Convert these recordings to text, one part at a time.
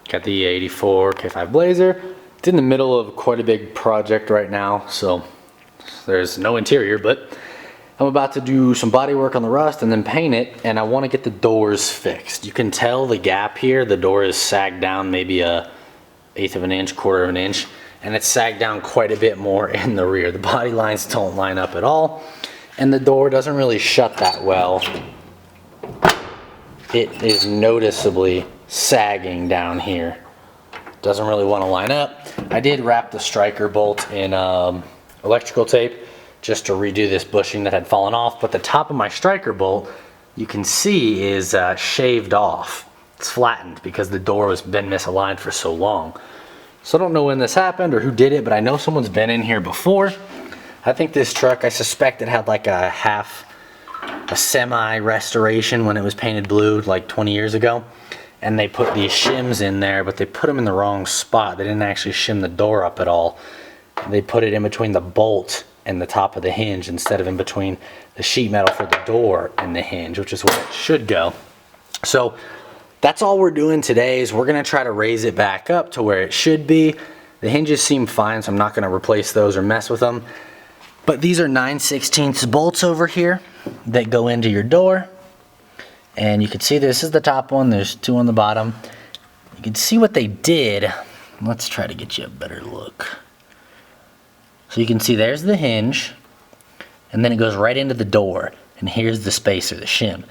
Got the 84 K5 Blazer. It's in the middle of quite a big project right now, so there's no interior, but I'm about to do some body work on the rust and then paint it, and I want to get the doors fixed. You can tell the gap here, the door is sagged down maybe a 1/8 of an inch, 1/4 of an inch, and it's sagged down quite a bit more in the rear. The body lines don't line up at all, and the door doesn't really shut that well. It is noticeably sagging down here. Doesn't really want to line up. I did wrap the striker bolt in electrical tape just to redo this bushing that had fallen off, but the top of my striker bolt, you can see, is shaved off. It's flattened because the door has been misaligned for so long. So I don't know when this happened or who did it, but I know someone's been in here before. I think this truck, I suspect it had like a semi restoration when it was painted blue like 20 years ago. And they put these shims in there, but they put them in the wrong spot. They didn't actually shim the door up at all. They put it in between the bolt and the top of the hinge instead of in between the sheet metal for the door and the hinge, which is where it should go. So that's all we're doing today, is we're gonna try to raise it back up to where it should be. The hinges seem fine, so I'm not gonna replace those or mess with them. But these are 9/16 bolts over here that go into your door. And you can see this is the top one, there's 2 on the bottom. You can see what they did. Let's try to get you a better look. So you can see there's the hinge, and then it goes right into the door, and here's the spacer, the shim.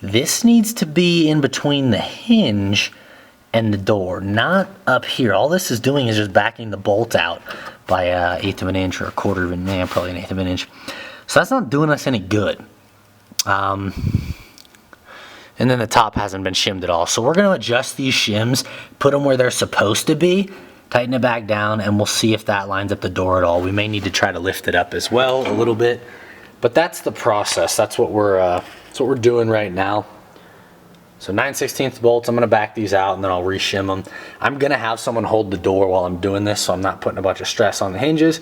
This needs to be in between the hinge and the door, not up here. All this is doing is just backing the bolt out by 1/8 of an inch or 1/4 of an inch, probably 1/8 of an inch. So that's not doing us any good. And then the top hasn't been shimmed at all. So we're gonna adjust these shims, put them where they're supposed to be, tighten it back down, and we'll see if that lines up the door at all. We may need to try to lift it up as well a little bit, but that's the process. That's what we're doing right now. So 9/16 bolts, I'm gonna back these out and then I'll reshim them. I'm gonna have someone hold the door while I'm doing this, so I'm not putting a bunch of stress on the hinges,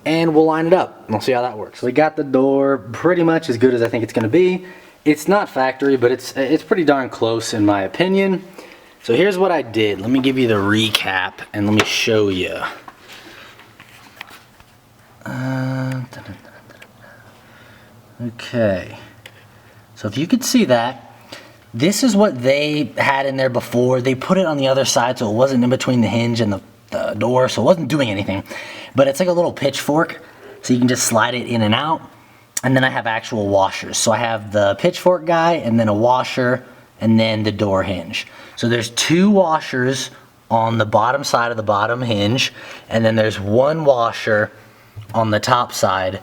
and we'll line it up and we'll see how that works. So we got the door pretty much as good as I think it's gonna be. It's not factory, but it's pretty darn close in my opinion. So here's what I did. Let me give you the recap and let me show you. Okay. So if you could see that, this is what they had in there before. They put it on the other side so it wasn't in between the hinge and the door, so it wasn't doing anything. But it's like a little pitchfork, so you can just slide it in and out. And then I have actual washers. So I have the pitchfork guy and then a washer and then the door hinge. So there's 2 washers on the bottom side of the bottom hinge, and then there's 1 washer on the top side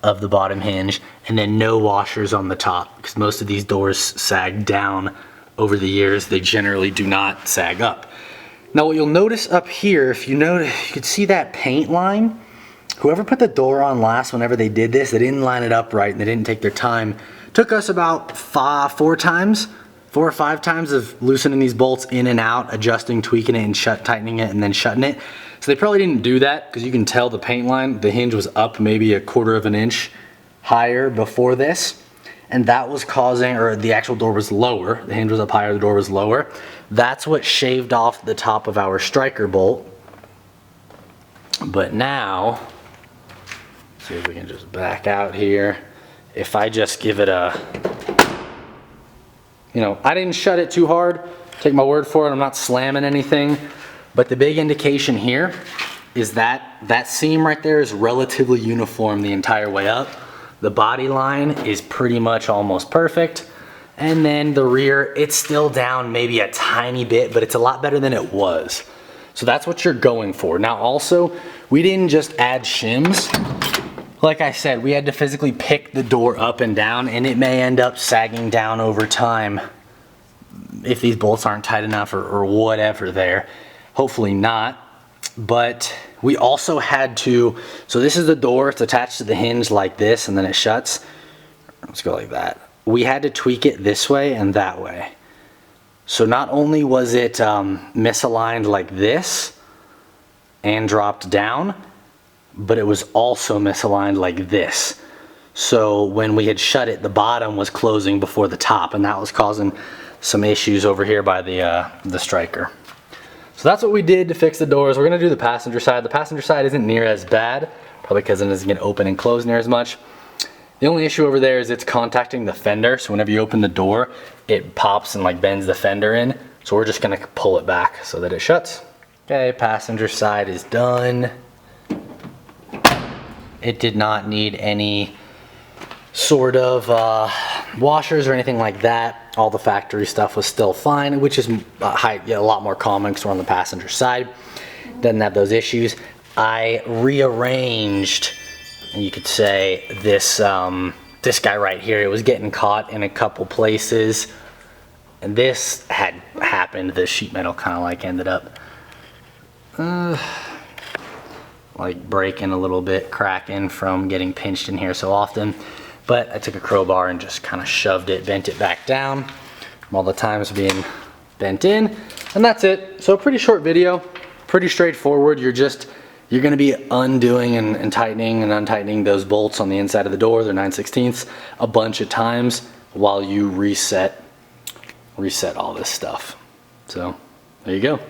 of the bottom hinge, and then no washers on the top, because most of these doors sag down over the years. They generally do not sag up. Now what you'll notice up here, if you notice, you can see that paint line. Whoever put the door on last, whenever they did this, they didn't line it up right and they didn't take their time. Took us about 4 or 5 times of loosening these bolts in and out, adjusting, tweaking it, and tightening it, and then shutting it. So they probably didn't do that because you can tell the paint line, the hinge was up maybe 1/4 of an inch higher before this. And that was causing, or the actual door was lower. The hinge was up higher, the door was lower. That's what shaved off the top of our striker bolt. But now, see if we can just back out here. If I just give it a, I didn't shut it too hard. Take my word for it, I'm not slamming anything. But the big indication here is that that seam right there is relatively uniform the entire way up. The body line is pretty much almost perfect. And then the rear, it's still down maybe a tiny bit, but it's a lot better than it was. So that's what you're going for. Now also, we didn't just add shims. Like I said, we had to physically pick the door up and down, and it may end up sagging down over time if these bolts aren't tight enough or whatever there. Hopefully not. But we also had to, so this is the door, it's attached to the hinge like this, and then it shuts. Let's go like that. We had to tweak it this way and that way. So not only was it misaligned like this and dropped down, but it was also misaligned like this. So when we had shut it, the bottom was closing before the top, and that was causing some issues over here by the striker. So that's what we did to fix the doors. We're gonna do the passenger side. The passenger side isn't near as bad, probably because it doesn't get open and close near as much. The only issue over there is it's contacting the fender, so whenever you open the door, it pops and like bends the fender in. So we're just gonna pull it back so that it shuts. Okay, passenger side is done. It did not need any sort of washers or anything like that. All the factory stuff was still fine, which is a lot more common because we're on the passenger side. Doesn't have those issues. I rearranged, you could say, this this guy right here. It was getting caught in a couple places, and this had happened. The sheet metal kind of like ended up like breaking a little bit, cracking from getting pinched in here so often. But I took a crowbar and just kind of shoved it, bent it back down from all the times being bent in, and that's it. So a pretty short video, pretty straightforward. You're gonna be undoing and tightening and untightening those bolts on the inside of the door, they're 9/16, a bunch of times while you reset all this stuff. So there you go.